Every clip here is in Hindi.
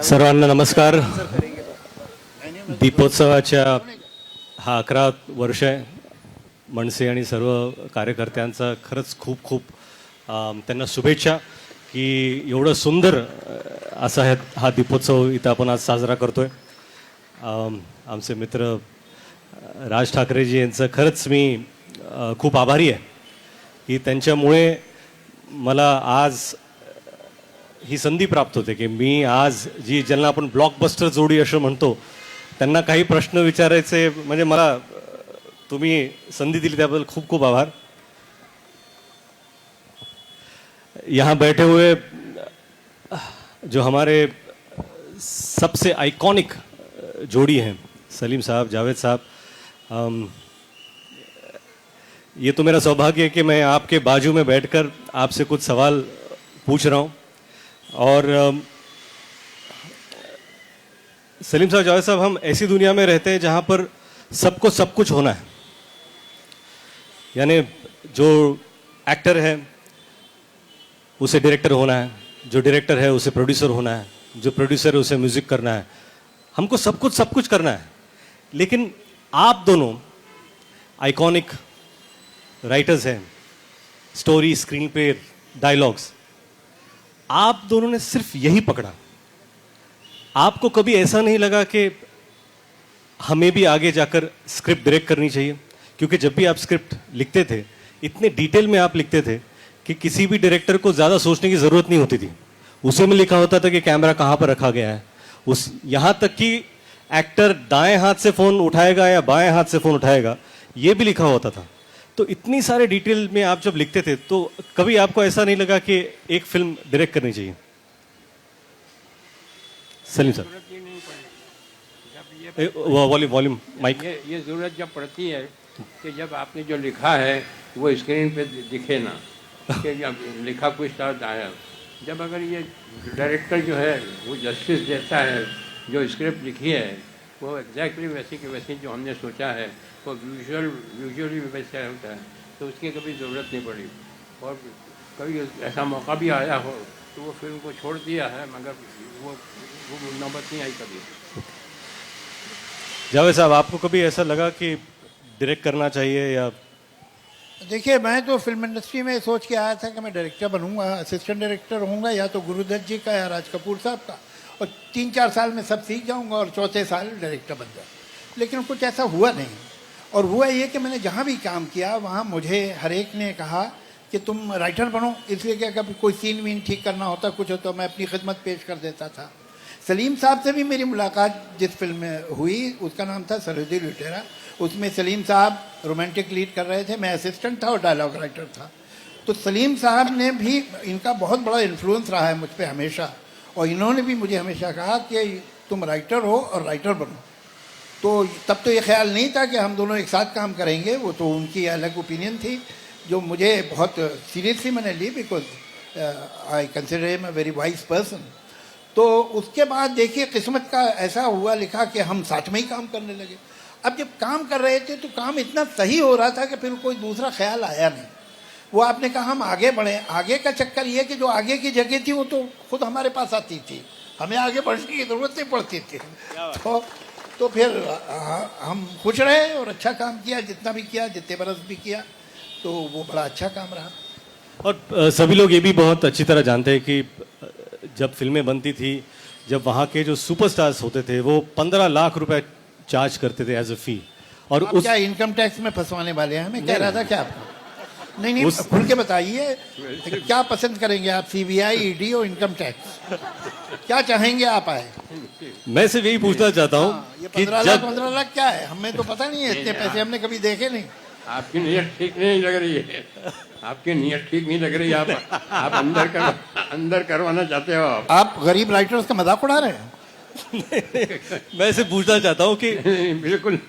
सर्वांना नमस्कार. दीपोत्सवाच्या हा 11 वर्ष आहे. मनसे आणि सर्व कार्यकर्त्यांचा खरंच खूप खूप त्यांना शुभेच्छा की एवढं सुंदर असा हा दीपोत्सव इथं आपण आज साजरा करतोय. आमचे मित्र राज ठाकरेजी यांचं खरंच मी खूप आभारी आहे की त्यांच्यामुळे मला आज ही संधी प्राप्त होते की मी आज ज्यांना आपण ब्लॉकबस्टर जोडी असं म्हणतो त्यांना काही प्रश्न विचारायचे, म्हणजे मला तुम्ही संधी दिली त्याबद्दल खूप खूप आभार. यहाँ बैठे हुए जो हमारे सबसे आइकॉनिक जोड़ी हैं, सलीम साहब, जावेद साहब, ये तो मेरा सौभाग्य है कि मैं आपके बाजू में बैठकर आपसे कुछ सवाल पूछ रहा हूँ. और सलीम साहब, जावेद साहब, हम ऐसी दुनिया में रहते हैं जहाँ पर सबको सब कुछ होना है. यानी जो एक्टर है उसे डायरेक्टर होना है, जो डायरेक्टर है उसे प्रोड्यूसर होना है, जो प्रोड्यूसर है उसे म्यूजिक करना है. हमको सब कुछ करना है. लेकिन आप दोनों आइकॉनिक राइटर्स हैं, स्टोरी, स्क्रीन पे, डायलॉग्स. आप दोनों ने सिर्फ यही पकड़ा. आपको कभी ऐसा नहीं लगा कि हमें भी आगे जाकर स्क्रिप्ट डायरेक्ट करनी चाहिए? क्योंकि जब भी आप स्क्रिप्ट लिखते थे इतने डिटेल में आप लिखते थे कि किसी भी डायरेक्टर को ज़्यादा सोचने की ज़रूरत नहीं होती थी. उसी में लिखा होता था कि कैमरा कहाँ पर रखा गया है. यहाँ तक कि एक्टर दाएं हाथ से फ़ोन उठाएगा या बाएं हाथ से फ़ोन उठाएगा ये भी लिखा होता था. तो इतनी सारे डिटेल में आप जब लिखते थे तो कभी आपको ऐसा नहीं लगा कि एक फिल्म डायरेक्ट करनी चाहिए? Salim sir, volume mic. ये जरूरत जब पड़ती है कि जब आपने जो लिखा है वो स्क्रीन पे दिखे ना, कि जब लिखा कुछ साथ आया. जब अगर ये डायरेक्टर जो है वो जस्टिस देता है, जो स्क्रिप्ट लिखी है वो एग्जैक्टली वैसी की वैसी जो हमने सोचा है वो विजुअली वैसा होता है, तो उसकी कभी ज़रूरत नहीं पड़ी. और कभी ऐसा मौका भी आया हो तो वो फिल्म को छोड़ दिया है, मगर वो नौबत नहीं आई कभी. जावेद साहब, आपको कभी ऐसा लगा कि डायरेक्ट करना चाहिए? या देखिए, मैं तो फिल्म इंडस्ट्री में सोच के आया था कि मैं डायरेक्टर बनूंगा, असिस्टेंट डायरेक्टर होऊंगा, या तो गुरुदत्त जी का या राज कपूर साहब का, और 3-4 साल में सब सीख जाऊंगा और चौथे साल डायरेक्टर बन जाऊँ. लेकिन कुछ ऐसा हुआ नहीं. और हुआ ये कि मैंने जहाँ भी काम किया वहाँ मुझे हर एक ने कहा कि तुम राइटर बनो. इसलिए क्या, कभी कोई सीन वीन ठीक करना होता, कुछ हो तो मैं अपनी खिदमत पेश कर देता था. सलीम साहब से भी मेरी मुलाकात जिस फिल्म में हुई उसका नाम था सरहदी लुटेरा. उसमें सलीम साहब रोमांटिक लीड कर रहे थे, मैं असिस्टेंट था और डायलॉग राइटर था. तो सलीम साहब ने भी, इनका बहुत बड़ा इन्फ्लुएंस रहा है मुझ पर हमेशा, और इन्होंने भी मुझे हमेशा कहा कि तुम राइटर हो और राइटर बनो. तो तब तो ये ख्याल नहीं था कि हम दोनों एक साथ काम करेंगे, वो तो उनकी अलग ओपिनियन थी जो मुझे बहुत सीरियसली मैंने ली, because I consider him a very wise person. तो उसके बाद देखिए किस्मत का ऐसा हुआ लिखा कि हम साथ में ही काम करने लगे. अब जब काम कर रहे थे तो काम इतना सही हो रहा था कि फिर कोई दूसरा ख्याल आया नहीं. वो आपने कहा हम आगे बढ़े. आगे का चक्कर ये कि जो आगे की जगह थी वो तो खुद हमारे पास आती थी, हमें आगे बढ़ने की ज़रूरत नहीं पड़ती थी. तो फिर हम खुश रहे और अच्छा काम किया, जितना भी किया, जितने बरस भी किया, तो वो बड़ा अच्छा काम रहा. और सभी लोग ये भी बहुत अच्छी तरह जानते हैं कि जब फिल्में बनती थी, जब वहाँ के जो सुपरस्टार्स होते थे वो 15 लाख रुपए चार्ज करते थे एज अ फी. और आप क्या इनकम टैक्स में फंसवाने वाले हैं? मैं कह रहा था क्या आपको? नहीं, खुल के बताइए क्या पसंद करेंगे आप, सीबीआई, ईडी और इनकम टैक्स? क्या चाहेंगे आप आए? मैं सिर्फ यही पूछना चाहता हूँ ये कि 15 लाख क्या है? हमें तो पता नहीं है, इतने पैसे हमने कभी देखे नहीं. आपकी नीयत ठीक नहीं लग रही है. आपकी नीयत ठीक नहीं लग रही है. आप अंदर करवाना चाहते हो. आप गरीब राइटर्स का मजाक उड़ा रहे हैं. मैं सिर्फ पूछना चाहता हूँ कि बिल्कुल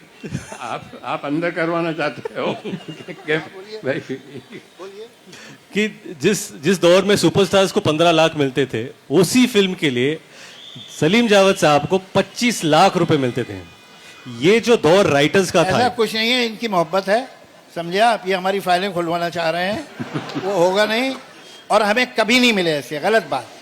आप अंदर करवाना चाहते हो कि जिस दौर में सुपरस्टार्स को 15 लाख मिलते थे, उसी फिल्म के लिए सलीम जावेद साहब को 25 लाख रुपए मिलते थे. ये जो दौर राइटर्स का था, ऐसा कुछ नहीं है, इनकी मोहब्बत है, समझे आप. ये हमारी फाइलें खुलवाना चाह रहे हैं, वो होगा नहीं. और हमें कभी नहीं मिले ऐसे, गलत बात.